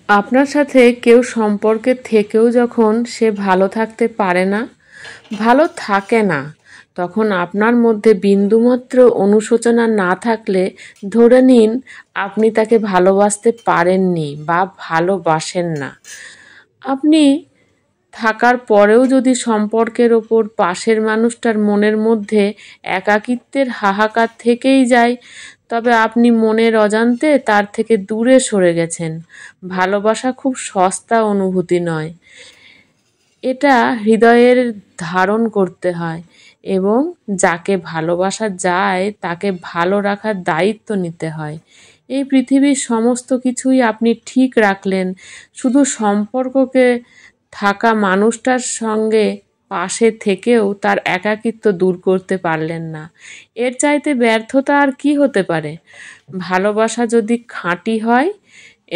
আপনার সাথে কেউ সম্পর্কে থেকেও যখন সে ভালো থাকতে পারে না, ভালো থাকে না, তখন আপনার মধ্যে বিন্দুমাত্র অনুশোচনা না থাকলে ধরে নিন আপনি তাকে ভালোবাসতে পারেননি বা ভালোবাসেন না। আপনি থাকার পরেও যদি সম্পর্কের ওপর পাশের মানুষটার মনের মধ্যে একাকিত্বের হাহাকার থেকেই যায়, তবে আপনি মনের অজান্তে তার থেকে দূরে সরে গেছেন। ভালোবাসা খুব সস্তা অনুভূতি নয়, এটা হৃদয়ের ধারণ করতে হয় এবং যাকে ভালোবাসা যায় তাকে ভালো রাখার দায়িত্ব নিতে হয়। এই পৃথিবীর সমস্ত কিছুই আপনি ঠিক রাখলেন, শুধু সম্পর্ককে থাকা মানুষটার সঙ্গে পাশে থেকেও তার একাকিত্ব দূর করতে পারলেন না। এর চাইতে ব্যর্থতা আর কি হতে পারে? ভালোবাসা যদি খাঁটি হয়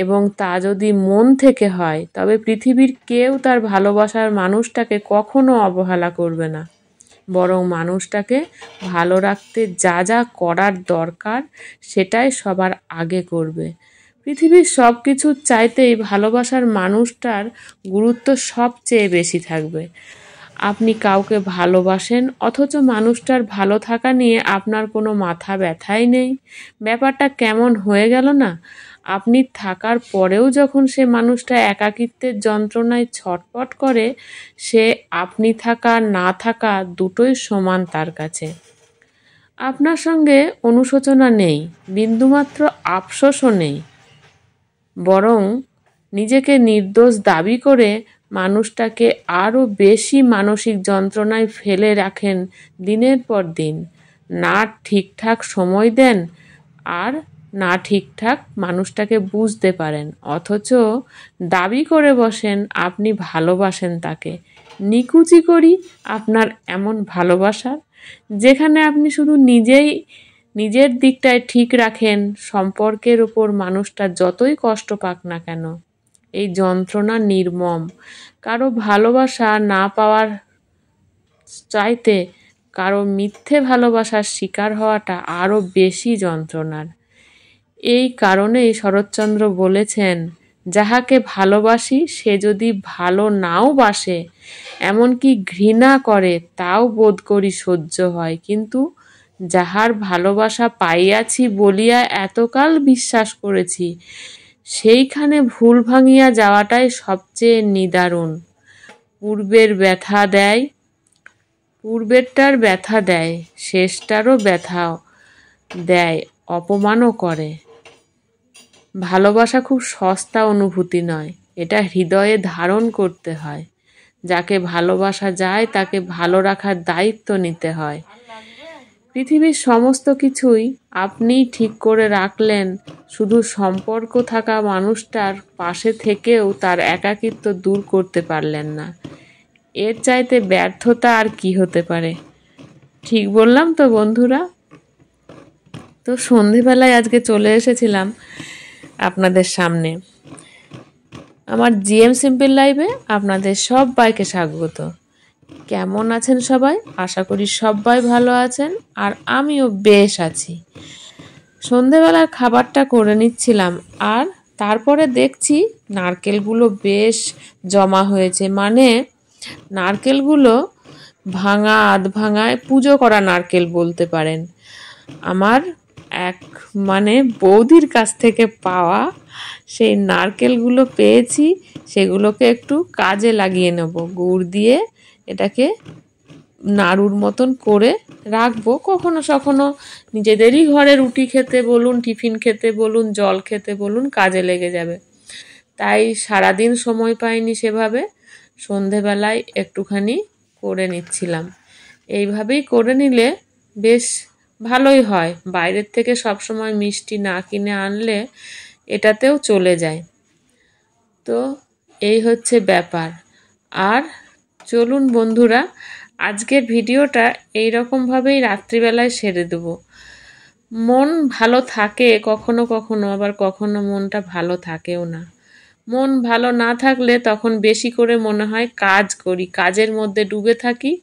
এবং তা যদি মন থেকে হয়, তবে পৃথিবীর কেউ তার ভালোবাসার মানুষটাকে কখনো অবহেলা করবে না, বরং মানুষটাকে ভালো রাখতে যা যা করার দরকার সেটাই সবার আগে করবে। পৃথিবীর সব কিছুর চাইতেই ভালোবাসার মানুষটার গুরুত্ব সবচেয়ে বেশি থাকবে। আপনি কাউকে ভালোবাসেন অথচ মানুষটার ভালো থাকা নিয়ে আপনার কোনো মাথা ব্যথাই নেই। ব্যাপারটা কেমন হয়ে গেল না? আপনি থাকার পরেও যখন সে মানুষটা একাকিত্বের যন্ত্রণায় ছটফট করে, সে আপনি থাকা না থাকা দুটোই সমান তার কাছে। আপনার সঙ্গে অনুশোচনা নেই, বিন্দুমাত্র আফসোসও নেই, বরং নিজেকে নির্দোষ দাবি করে মানুষটাকে আরও বেশি মানসিক যন্ত্রণায় ফেলে রাখেন দিনের পর দিন। না ঠিকঠাক সময় দেন আর না ঠিকঠাক মানুষটাকে বুঝতে পারেন, অথচ দাবি করে বসেন আপনি ভালোবাসেন তাকে। নিকুচি করি আপনার এমন ভালোবাসার, যেখানে আপনি শুধু নিজের দিকটায় ঠিক রাখেন, সম্পর্কের ওপর মানুষটা যতই কষ্ট পাক না কেন। এই যন্ত্রণা নির্মম। কারো ভালোবাসা না পাওয়ার চাইতে কারো মিথ্যে ভালোবাসার শিকার হওয়াটা আরও বেশি যন্ত্রণার। এই কারণেই শরৎচন্দ্র বলেছেন, যাহাকে ভালোবাসি সে যদি ভালো নাও বাসে, এমনকি ঘৃণা করে, তাও বোধ করি সহ্য হয়, কিন্তু যাহার ভালোবাসা পাইয়াছি বলিয়া এতকাল বিশ্বাস করেছি, সেইখানে ভুল ভাঙিয়া যাওয়াটাই সবচেয়ে নিদারুণ। পূর্বেরটার ব্যথা দেয়, শেষটারও ব্যথা দেয়, অপমানও করে। ভালোবাসা খুব সস্তা অনুভূতি নয়, এটা হৃদয়ে ধারণ করতে হয়। যাকে ভালোবাসা যায় তাকে ভালো রাখার দায়িত্ব নিতে হয়। পৃথিবীর সমস্ত কিছুই আপনি ঠিক করে রাখলেন, শুধু সম্পর্ক থাকা মানুষটার পাশে থেকেও তার একাকিত্ব দূর করতে পারলেন না। এর চাইতে ব্যর্থতা আর কি হতে পারে? ঠিক বললাম তো বন্ধুরা? তো সন্ধেবেলায় আজকে চলে এসেছিলাম আপনাদের সামনে। আমার জিএম সিম্পল লাইভে আপনাদের সবাইকে স্বাগত। কেমন আছেন সবাই? আশা করি সবাই ভালো আছেন, আর আমিও বেশ আছি। সন্ধেবেলার খাবারটা করে নিচ্ছিলাম, আর তারপরে দেখছি নারকেলগুলো বেশ জমা হয়েছে। মানে নারকেলগুলো ভাঙা আধ ভাঙায় পুজো করা নারকেল বলতে পারেন। আমার এক বৌদির কাছ থেকে পাওয়া সেই নারকেলগুলো পেয়েছি, সেগুলোকে একটু কাজে লাগিয়ে নেব। গুড় দিয়ে এটাকে নাড়ুর মতন করে রাখবো, কখনো কখনো নিজেদেরই ঘরে রুটি খেতে বলুন, টিফিন খেতে বলুন, জল খেতে বলুন, কাজে লেগে যাবে। তাই সারাদিন সময় পাইনি সেভাবে, সন্ধেবেলায় একটুখানি করে নিচ্ছিলাম। এইভাবেই করে নিলে বেশ ভালোই হয়। বাইরের থেকে সবসময় মিষ্টি না কিনে আনলে এটাতেও চলে যায়। তো এই হচ্ছে ব্যাপার। আর চলুন বন্ধুরা, আজকের ভিডিওটা এইরকমভাবেই রাত্রিবেলায় সেরে দেবো। মন ভালো থাকে কখনো কখনো, আবার কখনো মনটা ভালো থাকেও না। মন ভালো না থাকলে তখন বেশি করে মনে হয় কাজ করি, কাজের মধ্যে ডুবে থাকি,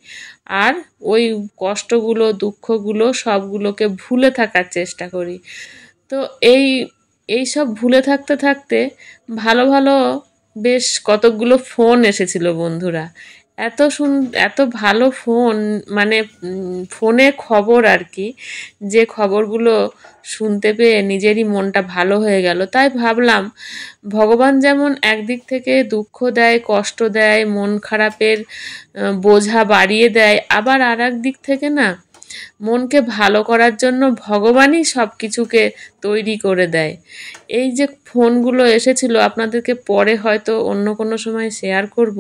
আর ওই কষ্টগুলো দুঃখগুলো সবগুলোকে ভুলে থাকার চেষ্টা করি। তো এই এইসব ভুলে থাকতে থাকতে ভালো ভালো বেশ কতকগুলো ফোন এসেছিল বন্ধুরা। এত ভালো ফোন, মানে ফোনে খবর আর কি, যে খবরগুলো শুনতে পেয়ে নিজেরই মনটা ভালো হয়ে গেল। তাই ভাবলাম ভগবান যেমন একদিক থেকে দুঃখ দেয়, কষ্ট দেয়, মন খারাপের বোঝা বাড়িয়ে দেয়, আবার আর এক দিক থেকে না মনকে ভালো করার জন্য ভগবানই সব কিছুকে তৈরি করে দেয়। এই যে ফোনগুলো এসেছিল, আপনাদেরকে পরে হয়তো অন্য কোনো সময় শেয়ার করব,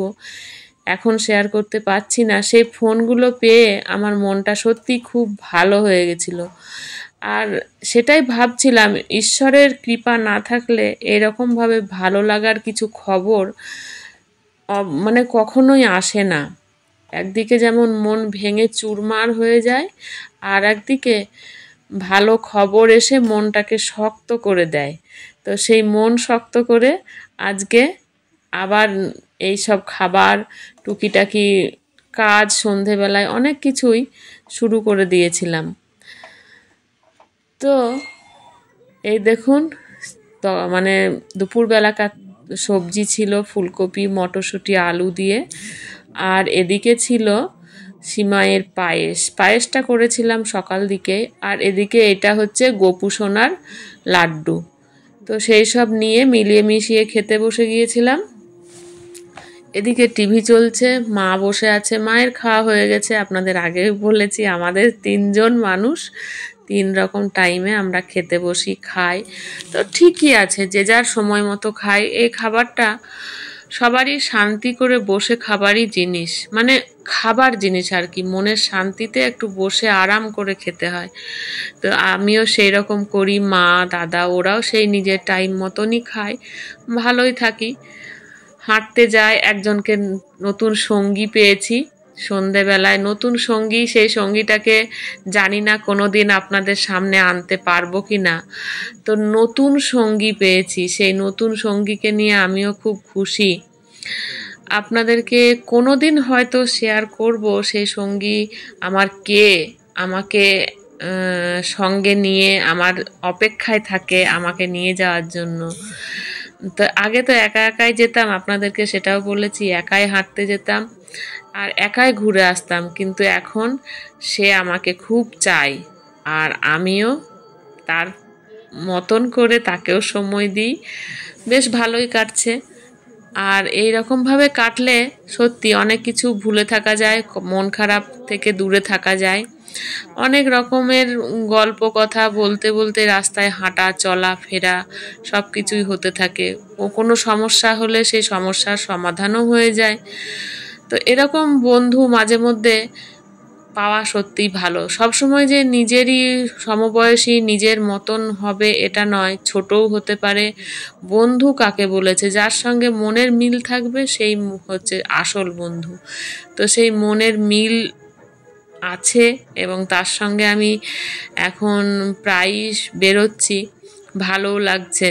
এখন শেয়ার করতে পারছি না। সেই ফোনগুলো পেয়ে আমার মনটা সত্যি খুব ভালো হয়ে গেছিল। আর সেটাই ভাবছিলাম, ঈশ্বরের কৃপা না থাকলে এরকমভাবে ভালো লাগার কিছু খবর মানে কখনোই আসে না। একদিকে যেমন মন ভেঙে চুরমার হয়ে যায়, আর একদিকে ভালো খবর এসে মনটাকে শক্ত করে দেয়। তো সেই মন শক্ত করে আজকে আবার এই সব খাবার, টুকিটাকি কাজ, সন্ধেবেলায় অনেক কিছুই শুরু করে দিয়েছিলাম। তো এই দেখুন, তো মানে দুপুরবেলাকার সবজি ছিল ফুলকপি, মটরশুঁটি, আলু দিয়ে, আর এদিকে ছিল সিমাইয়ের পায়েসটা করেছিলাম সকাল দিকে, আর এদিকে এটা হচ্ছে গোপু সোনার লাড্ডু। তো সেই সব নিয়ে মিলিয়ে মিশিয়ে খেতে বসে গিয়েছিলাম। এদিকে টিভি চলছে, মা বসে আছে, মায়ের খাওয়া হয়ে গেছে। আপনাদের আগে বলেছি আমাদের 3 জন মানুষ, 3 রকম টাইমে আমরা খেতে বসি, খাই। তো ঠিকই আছে, যে যার সময় মতো খাই। এই খাবারটা সবারই শান্তি করে বসে খাবারই জিনিস, মানে খাবার জিনিস আর কি, মনের শান্তিতে একটু বসে আরাম করে খেতে হয়। তো আমিও সেই রকম করি, মা দাদা ওরাও সেই নিজের টাইম মতনই খায়, ভালোই থাকি। হাঁটতে যায়, একজনকে নতুন সঙ্গী পেয়েছি সন্ধেবেলায়, নতুন সঙ্গী। সেই সঙ্গীটাকে জানি না কোনোদিন আপনাদের সামনে আনতে পারবো কি না। তো নতুন সঙ্গী পেয়েছি, সেই নতুন সঙ্গীকে নিয়ে আমিও খুব খুশি। আপনাদেরকে কোনোদিন হয়তো শেয়ার করব সেই সঙ্গী আমার কে, আমাকে সঙ্গে নিয়ে আমার অপেক্ষায় থাকে আমাকে নিয়ে যাওয়ার জন্য। তো আগে তো একা একাই যেতাম, আপনাদেরকে সেটাও বলেছি, একাই হাঁটতে যেতাম আর একাই ঘুরে আসতাম। কিন্তু এখন সে আমাকে খুব চাই, আর আমিও তার মতন করে তাকেও সময় দিই। বেশ ভালোই কাটছে। আর এই রকমভাবে কাটলে সত্যি অনেক কিছু ভুলে থাকা যায়, মন খারাপ থেকে দূরে থাকা যায়। অনেক রকমের গল্প কথা বলতে বলতে রাস্তায় হাঁটা চলা ফেরা সব কিছুই হতে থাকে। ও কোনো সমস্যা হলে সেই সমস্যার সমাধানও হয়ে যায়। তো এরকম বন্ধু মাঝে মধ্যে পাওয়া সত্যিই ভালো। সবসময় যে নিজেরই সমবয়সী নিজের মতন হবে এটা নয়, ছোটও হতে পারে। বন্ধু কাকে বলেছে? যার সঙ্গে মনের মিল থাকবে সেই হচ্ছে আসল বন্ধু। তো সেই মনের মিল আছে এবং তার সঙ্গে আমি এখন প্রায়ই বেরোচ্ছি, ভালোও লাগছে।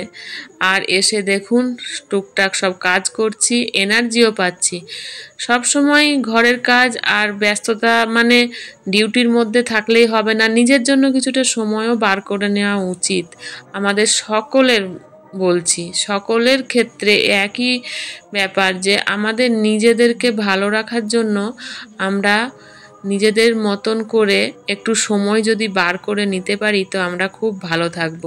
আর এসে দেখুন টুকটাক সব কাজ করছি, এনার্জিও পাচ্ছি। সব সময় ঘরের কাজ আর ব্যস্ততা মানে ডিউটির মধ্যে থাকলেই হবে না, নিজের জন্য কিছুটা সময়ও বার করে নেওয়া উচিত আমাদের সকলের। বলছি সকলের ক্ষেত্রে একই ব্যাপার, যে আমাদের নিজেদেরকে ভালো রাখার জন্য আমরা নিজেদের মতন করে একটু সময় যদি বার করে নিতে পারি তো আমরা খুব ভালো থাকব।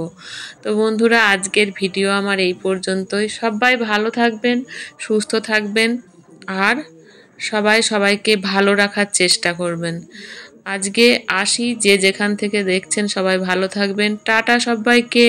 তো বন্ধুরা, আজকের ভিডিও আমার এই পর্যন্তই। সবাই ভালো থাকবেন, সুস্থ থাকবেন, আর সবাই সবাইকে ভালো রাখার চেষ্টা করবেন। আজকে আসি, যে যেখান থেকে দেখছেন সবাই ভালো থাকবেন। টাটা সবাইকে।